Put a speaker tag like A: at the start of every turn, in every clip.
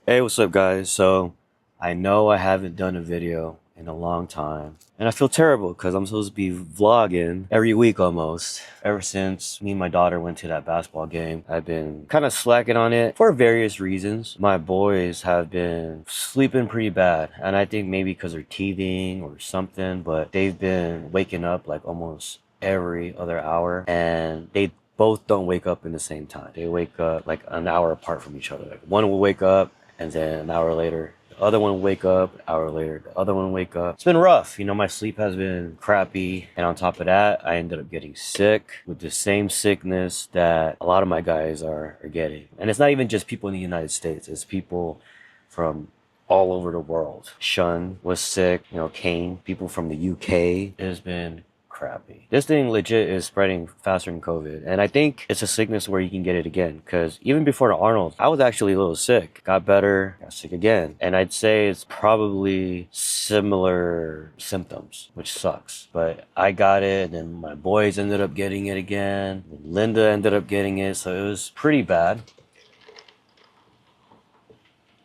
A: Hey, what's up, guys? So, I know I haven't done a video in a long time, and I feel terrible because I'm supposed to be vlogging every week almost. Ever since me and my daughter went to that basketball game, I've been kind of slacking on it for various reasons. My boys have been sleeping pretty bad, and I think maybe because they're teething or something, but they've been waking up like almost every other hour, and they both don't wake up in the same time. They wake up like an hour apart from each other. Like one will wake up and then an hour later the other one wake up, an hour later the other one wake up. It's been rough. My sleep has been crappy, and on top of that I ended up getting sick with the same sickness that a lot of my guys are getting. And it's not even just people in the United States, it's people from all over the world. Shun was sick, Kane, people from the UK. It has been crappy. This thing legit is spreading faster than COVID. And I think it's a sickness where you can get it again. Because even before the Arnold, I was actually a little sick. Got better, got sick again. And I'd say it's probably similar symptoms, which sucks. But I got it, and then my boys ended up getting it again. And Linda ended up getting it, so it was pretty bad.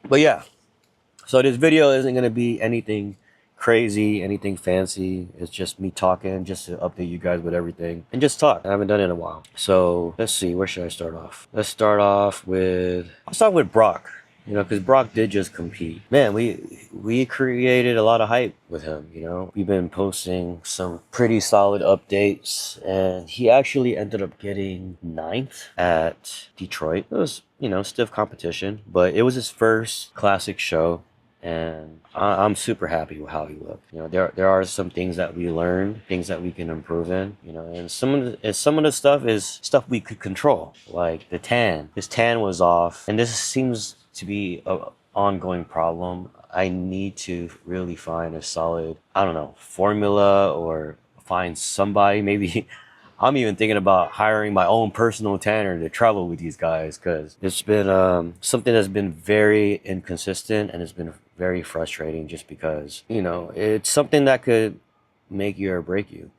A: But yeah, so this video isn't going to be anything crazy, anything fancy. It's just me talking, just to update you guys with everything and just talk. I haven't done it in a while. So let's see, where should I start off? I'll start with Brock. Because Brock did just compete. Man, we created a lot of hype with him. We've been posting some pretty solid updates, and he actually ended up getting ninth at Detroit. It was, stiff competition, but it was his first classic show, and I'm super happy with how he looked. There are some things that we learned, things that we can improve in. And some of the stuff is stuff we could control, like the tan. His tan was off, and this seems to be a ongoing problem. I need to really find a solid, I don't know, formula, or find somebody. Maybe I'm even thinking about hiring my own personal tanner to travel with these guys, because it's been something that's been very inconsistent, and it's been very frustrating, just because it's something that could make you or break you.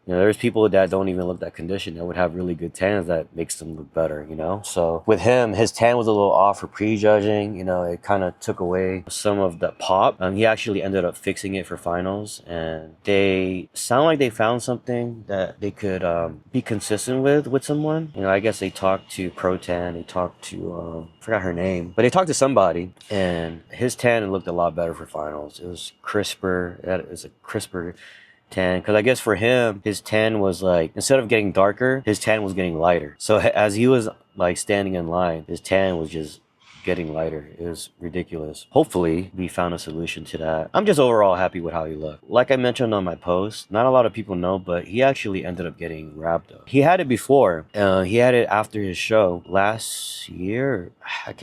A: There's people that don't even look that conditioned that would have really good tans that makes them look better. So with him, his tan was a little off for prejudging. It kind of took away some of the pop. He actually ended up fixing it for finals, and they sound like they found something that they could be consistent with someone. I guess they talked to Pro-Tan, they talked to, forgot her name, but they talked to somebody, and his tan looked a lot better for finals. It was crisper. It was a crisper tan, because I guess for him, his tan was like, instead of getting darker, his tan was getting lighter. So as he was like standing in line, his tan was just getting lighter. It was ridiculous. Hopefully we found a solution to that. I'm just overall happy with how he looked. Like I mentioned on my post, not a lot of people know, but he actually ended up getting rhabdo. He had it before. He had it after his show last year.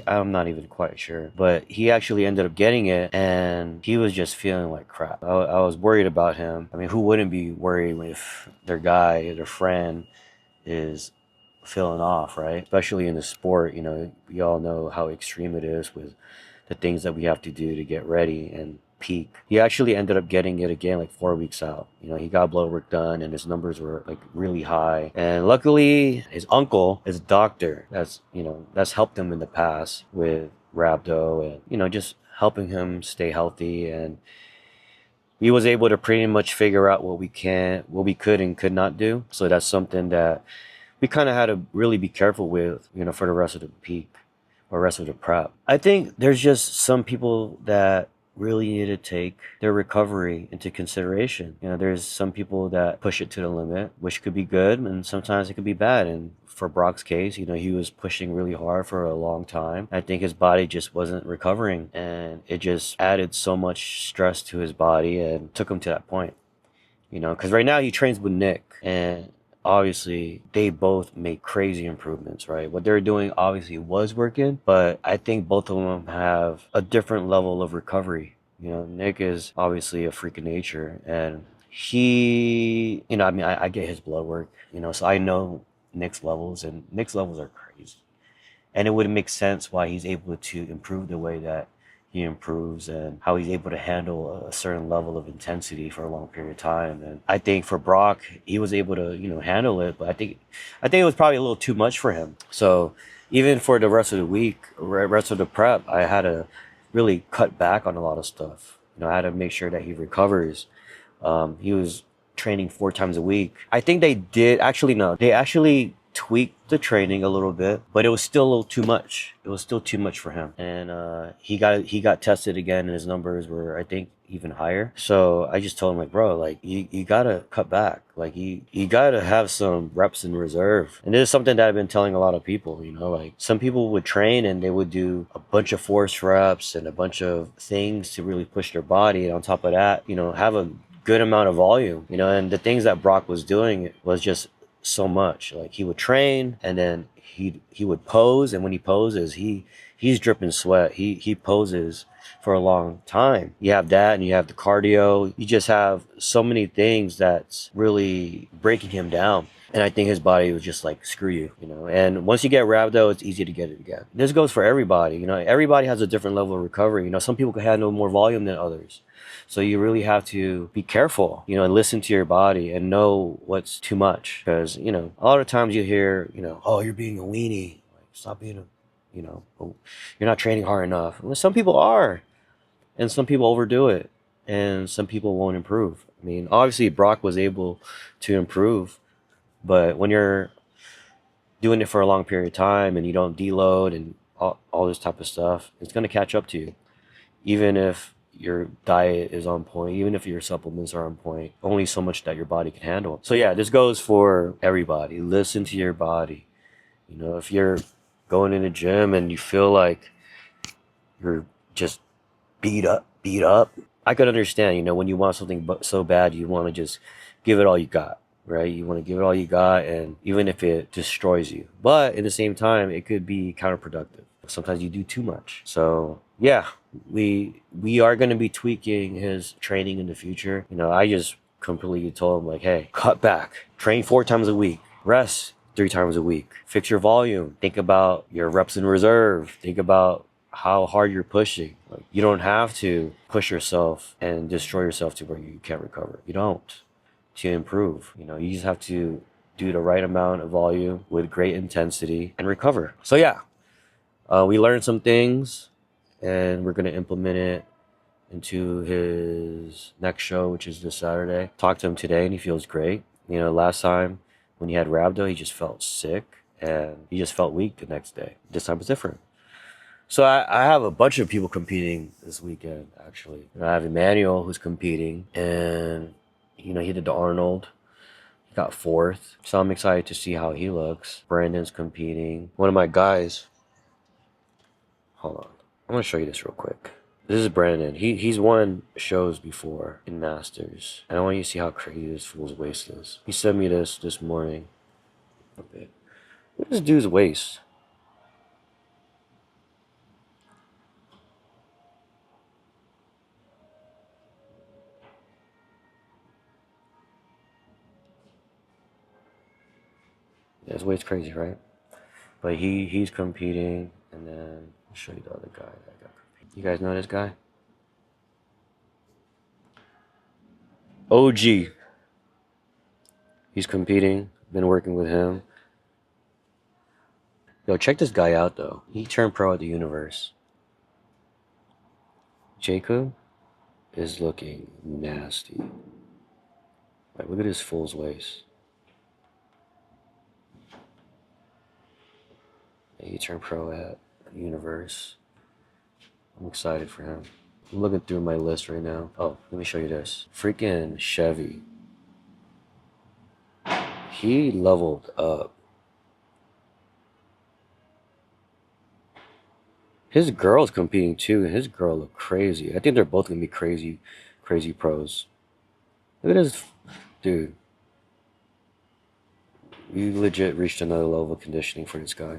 A: I'm not even quite sure, but he actually ended up getting it, and he was just feeling like crap. I was worried about him. I mean, who wouldn't be worried if their guy, their friend, is feeling off, right? Especially in the sport, we all know how extreme it is with the things that we have to do to get ready and peak. He actually ended up getting it again like 4 weeks out. He got blood work done, and his numbers were like really high. And luckily, his uncle is a doctor that's helped him in the past with rhabdo, and just helping him stay healthy. And he was able to pretty much figure out what we could and could not do. So that's something that we kind of had to really be careful with, for the rest of the peak or rest of the prep. I think there's just some people that really need to take their recovery into consideration. There's some people that push it to the limit, which could be good, and sometimes it could be bad. And for Brock's case, he was pushing really hard for a long time. I think his body just wasn't recovering, and it just added so much stress to his body and took him to that point. Because right now he trains with Nick, and obviously they both make crazy improvements, right? What they're doing obviously was working, but I think both of them have a different level of recovery. Nick is obviously a freak of nature, and he, I mean, I get his blood work, so I know Nick's levels, and Nick's levels are crazy. And it would make sense why he's able to improve the way that he improves, and how he's able to handle a certain level of intensity for a long period of time. And I think for Brock, he was able to, handle it, but I think it was probably a little too much for him. So even for the rest of the week, rest of the prep, I had to really cut back on a lot of stuff. You know, I had to make sure that he recovers. He was training 4 times a week. I think they did actually no, they actually tweaked the training a little bit, but it was still a little too much. It was still too much for him, and he got tested again, and his numbers were, I think, even higher. So I just told him, like, bro, like you gotta cut back. Like you gotta have some reps in reserve. And this is something that I've been telling a lot of people. You know, like some people would train and they would do a bunch of force reps and a bunch of things to really push their body, and on top of that, you know, have a good amount of volume, you know. And the things that Brock was doing was just so much. Like he would train and then he would pose, and when he poses, he's dripping sweat. He poses for a long time. You have that, and you have the cardio. You just have so many things that's really breaking him down. And I think his body was just like, screw you, you know. And once you get rhabdo, it's easy to get it again. This goes for everybody, you know. Everybody has a different level of recovery. You know, some people can handle more volume than others. So you really have to be careful, you know, and listen to your body and know what's too much. Because, you know, a lot of times you hear, you know, oh, you're being a weenie. Like, stop being a, you know, oh, you're not training hard enough. Well, some people are, and some people overdo it, and some people won't improve. I mean, obviously Brock was able to improve, but when you're doing it for a long period of time and you don't deload and all this type of stuff, it's going to catch up to you. Even if your diet is on point, even if your supplements are on point, only so much that your body can handle. So yeah, this goes for everybody. Listen to your body. You know, if you're going in the gym and you feel like you're just beat up, I could understand, you know, when you want something so bad, you want to just give it all you got, right? You want to give it all you got, and even if it destroys you. But at the same time, it could be counterproductive. Sometimes you do too much. So yeah, we are going to be tweaking his training in the future. You know, I just completely told him, like, hey, cut back, train 4 times a week, rest 3 times a week, fix your volume, think about your reps in reserve, think about how hard you're pushing. Like, you don't have to push yourself and destroy yourself to where you can't recover. You don't. To improve, you know, you just have to do the right amount of volume with great intensity and recover. So yeah, we learned some things, and we're going to implement it into his next show, which is this Saturday. Talked to him today, and he feels great. You know, last time when he had rhabdo, he just felt sick and he just felt weak the next day. This time it's different. So I have a bunch of people competing this weekend, actually. I have Emmanuel who's competing, and, you know, he did the Arnold. He got 4th. So I'm excited to see how he looks. Brandon's competing. One of my guys, hold on, I'm going to show you this real quick. This is Brandon. He's won shows before in Masters. And I want you to see how crazy this fool's waist is. He sent me this morning. Okay. Look at this dude's waist. Yeah, his weight's crazy, right? But he's competing, and then I'll show you the other guy that got competing. You guys know this guy? OG. He's competing. Been working with him. Yo, check this guy out, though. He turned pro at the Universe. Jacob is looking nasty. Like, look at his fool's waist. He turned pro at the Universe. I'm excited for him. I'm looking through my list right now. Oh, let me show you this. Freaking Chevy. He leveled up. His girl's competing too, and his girl look crazy. I think they're both gonna be crazy pros. Look at this dude. We legit reached another level of conditioning for this guy.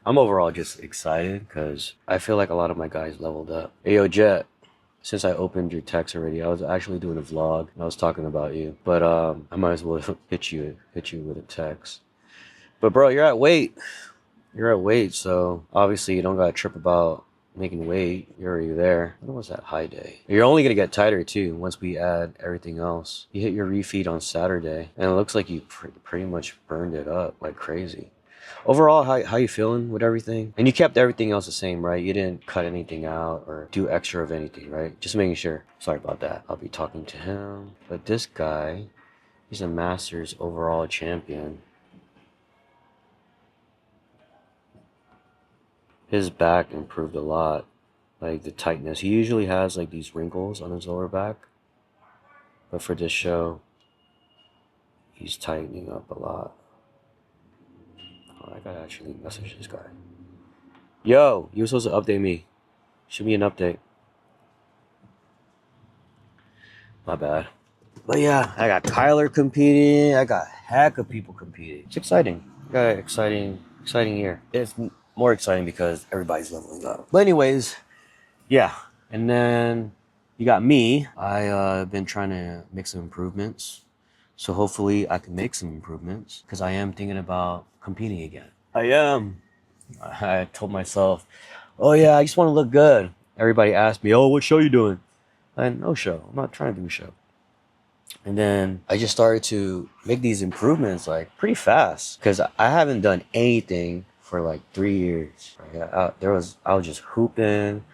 A: I'm overall just excited because I feel like a lot of my guys leveled up. Ayo Jet, since I opened your text already, I was actually doing a vlog and I was talking about you. But I might as well hit you with a text. But bro, you're at weight. You're at weight, so obviously you don't gotta trip about making weight. You're already there. When was that high day? You're only gonna get tighter too once we add everything else. You hit your refeed on Saturday, and it looks like you pretty much burned it up like crazy. Overall, how you feeling with everything? And you kept everything else the same, right? You didn't cut anything out or do extra of anything, right? Just making sure. Sorry about that. I'll be talking to him. But this guy, he's a Masters overall champion. His back improved a lot. Like the tightness. He usually has like these wrinkles on his lower back. But for this show, he's tightening up a lot. Oh, I gotta actually message this guy. Yo, you were supposed to update me. Should be an update. My bad. But yeah, I got Kyler competing. I got heck of people competing. It's exciting. I got an exciting year. It's more exciting because everybody's leveling up. But anyways, yeah. And then you got me. I've been trying to make some improvements. So hopefully I can make some improvements because I am thinking about competing again. I am. I told myself, oh yeah, I just want to look good. Everybody asked me, oh, what show you doing? And no show. I'm not trying to do a show. And then I just started to make these improvements like pretty fast because I haven't done anything for like 3 years. Right? I was just hooping,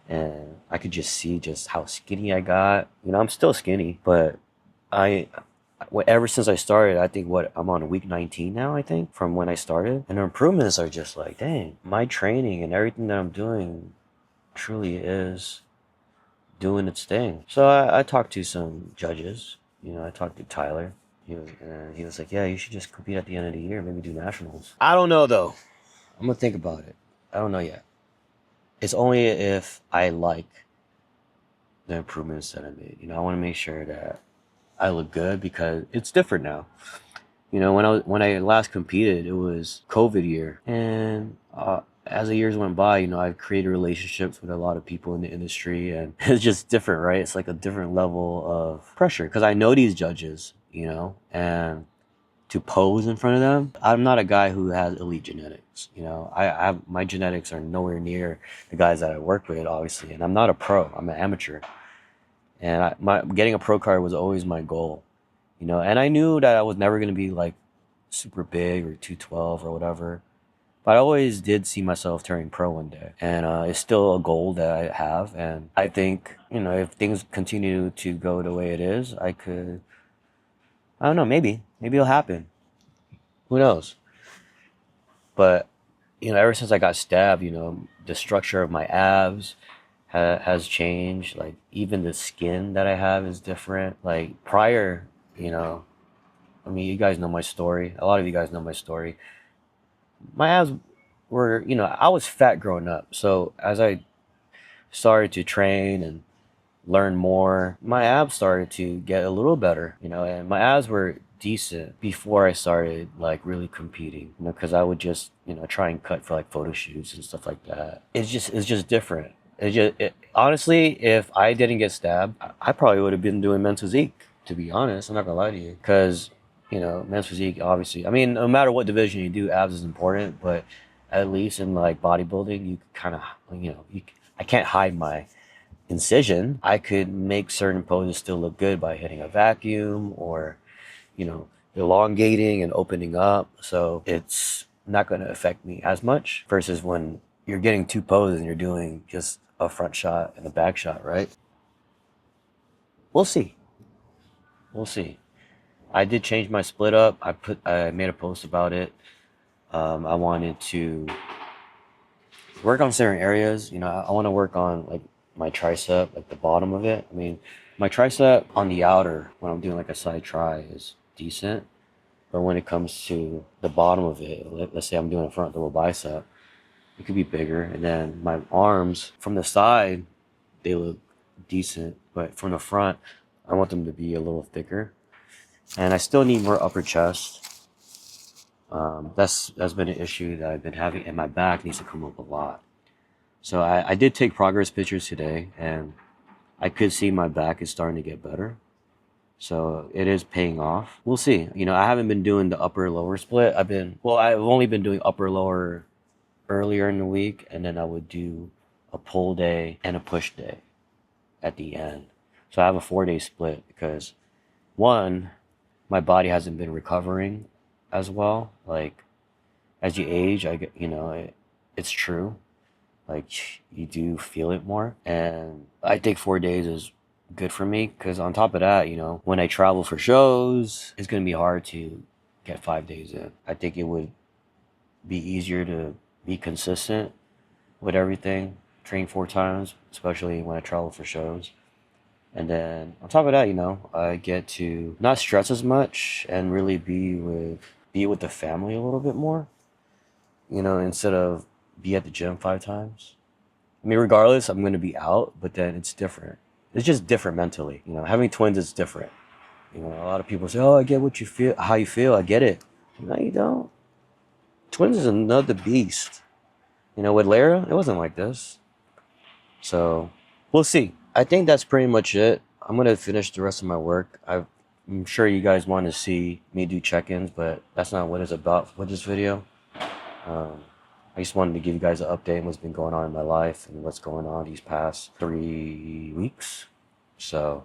A: and I could just see just how skinny I got. You know, I'm still skinny, but ever since I started, I think I'm on week 19 now, I think, from when I started. And the improvements are just like, dang, my training and everything that I'm doing truly is doing its thing. So I talked to some judges. You know, I talked to Tyler. He was like, yeah, you should just compete at the end of the year, maybe do nationals. I don't know though. I'm gonna think about it. I don't know yet. It's only if I like the improvements that I made. You know, I want to make sure that I look good because it's different now. You know, when I last competed, it was COVID year, and as the years went by, you know, I've created relationships with a lot of people in the industry, and it's just different, right? It's like a different level of pressure because I know these judges, you know, and to pose in front of them, I'm not a guy who has elite genetics. You know, my genetics are nowhere near the guys that I work with, obviously, and I'm not a pro. I'm an amateur, and getting a pro card was always my goal. You know, and I knew that I was never going to be like super big or 212 or whatever. But I always did see myself turning pro one day. And it's still a goal that I have. And I think, you know, if things continue to go the way it is, I don't know, maybe it'll happen. Who knows? But, you know, ever since I got stabbed, you know, the structure of my abs has changed. Like, even the skin that I have is different. Like, prior, you know, I mean, you guys know my story. A lot of you guys know my story. My abs were, you know, I was fat growing up. So as I started to train and learn more, my abs started to get a little better, you know, and my abs were decent before I started like really competing, you know, because I would just, you know, try and cut for like photo shoots and stuff like that. It's just different. Honestly, if I didn't get stabbed, I probably would have been doing men's physique, to be honest. I'm not gonna lie to you, because you know, men's physique, obviously. I mean, no matter what division you do, abs is important, but at least in like bodybuilding, you kind of, you know, I can't hide my incision. I could make certain poses still look good by hitting a vacuum or, you know, elongating and opening up. So it's not going to affect me as much versus when you're getting two poses and you're doing just a front shot and a back shot, right? We'll see. We'll see. I did change my split up. I made a post about it. I wanted to work on certain areas. You know, I want to work on like my tricep, like the bottom of it. I mean, my tricep on the outer when I'm doing like a side try is decent, but when it comes to the bottom of it, let's say I'm doing a front double bicep, it could be bigger. And then my arms from the side, they look decent, but from the front, I want them to be a little thicker. And I still need more upper chest. That's been an issue that I've been having, and my back needs to come up a lot. So I did take progress pictures today, and I could see my back is starting to get better. So it is paying off. We'll see. You know, I haven't been doing the upper lower split. I've only been doing upper lower earlier in the week, and then I would do a pull day and a push day at the end. So I have a 4-day split because one, my body hasn't been recovering as well. Like, as you age, it's true. Like you do feel it more, and I think 4 days is good for me because on top of that, when I travel for shows, it's gonna be hard to get 5 days in. I think it would be easier to be consistent with everything, train 4 times, especially when I travel for shows. And then on top of that, I get to not stress as much and really be with the family a little bit more, instead of be at the gym 5 times. I mean, regardless, I'm gonna be out, but then it's different. It's just different mentally. Having twins is different. A lot of people say, "Oh, I get what you feel, how you feel. I get it." No, you don't. Twins is another beast. With Lara, it wasn't like this. So we'll see. I think that's pretty much it. I'm gonna finish the rest of my work. I'm sure you guys want to see me do check-ins, but that's not what it's about with this video. Um, I just wanted to give you guys an update on what's been going on in my life and what's going on these past 3 weeks. So,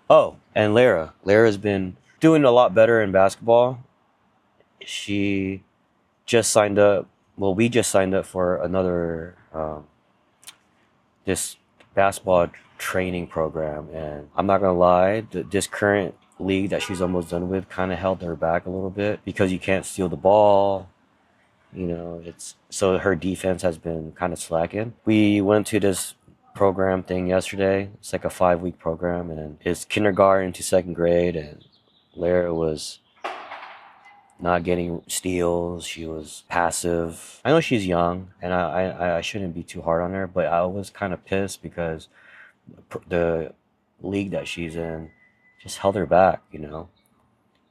A: oh, and Lara's been doing a lot better in basketball. She just signed up. Well, we just signed up for another this basketball training program, and I'm not gonna lie, this current league that she's almost done with kind of held her back a little bit because you can't steal the ball. It's so her defense has been kind of slacking. We went to this program thing yesterday. It's like a 5-week program, and it's kindergarten to second grade. And Lara was not getting steals. She was passive. I know she's young, and I shouldn't be too hard on her, but I was kind of pissed because the league that she's in just held her back.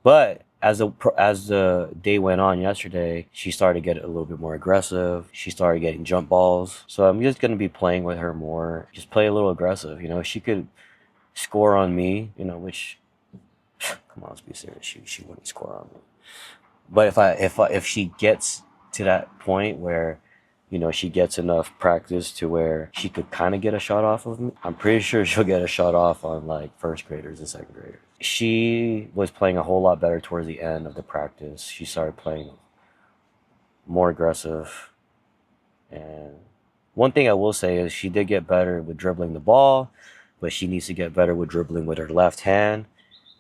A: But as the day went on yesterday, she started to get a little bit more aggressive. She started getting jump balls. So I'm just gonna be playing with her more. Just play a little aggressive. She could score on me. Which come on, let's be serious. She wouldn't score on me. But if she gets to that point where she gets enough practice to where she could kind of get a shot off of me, I'm pretty sure she'll get a shot off on like first graders and second graders. She was playing a whole lot better towards the end of the practice. She started playing more aggressive. And one thing I will say is she did get better with dribbling the ball, but she needs to get better with dribbling with her left hand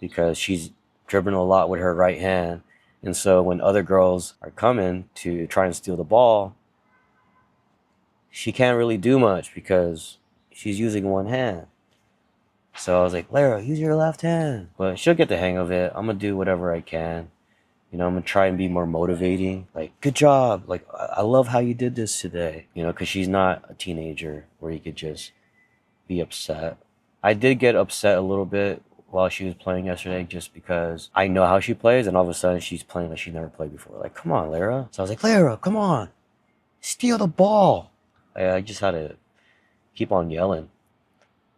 A: because she's dribbling a lot with her right hand. And so when other girls are coming to try and steal the ball, she can't really do much because she's using one hand. So I was like, Lara, use your left hand. But she'll get the hang of it. I'm going to do whatever I can. I'm going to try and be more motivating. Like, good job. Like, I love how you did this today. Because she's not a teenager where you could just be upset. I did get upset a little bit while she was playing yesterday just because I know how she plays. And all of a sudden, she's playing like she never played before. Like, come on, Lara. So I was like, Lara, come on. Steal the ball. I just had to keep on yelling.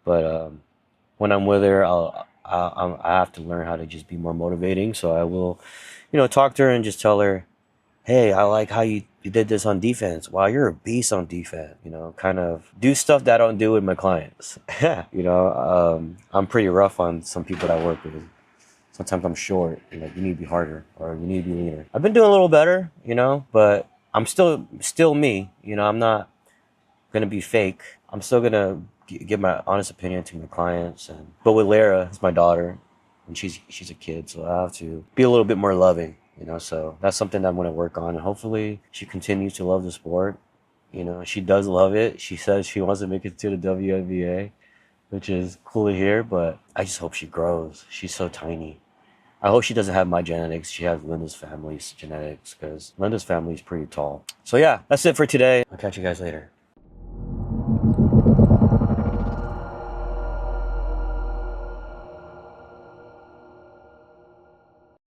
A: But when I'm with her, I have to learn how to just be more motivating. So I will, talk to her and just tell her, hey, I like how you did this on defense. Wow, you're a beast on defense. Kind of do stuff that I don't do with my clients. I'm pretty rough on some people that I work with. Sometimes I'm short. You need to be harder or you need to be leaner. I've been doing a little better, but I'm still me. I'm not gonna be fake. I'm still gonna give my honest opinion to my clients, but with Lara, it's my daughter, and she's a kid, so I have to be a little bit more loving. So that's something that I'm gonna work on, and hopefully she continues to love the sport. She does love it. She says she wants to make it to the WNBA, which is cool to hear. But I just hope she grows. She's so tiny. I hope she doesn't have my genetics. She has Linda's family's genetics because Linda's family is pretty tall. So yeah, that's it for today. I'll catch you guys later.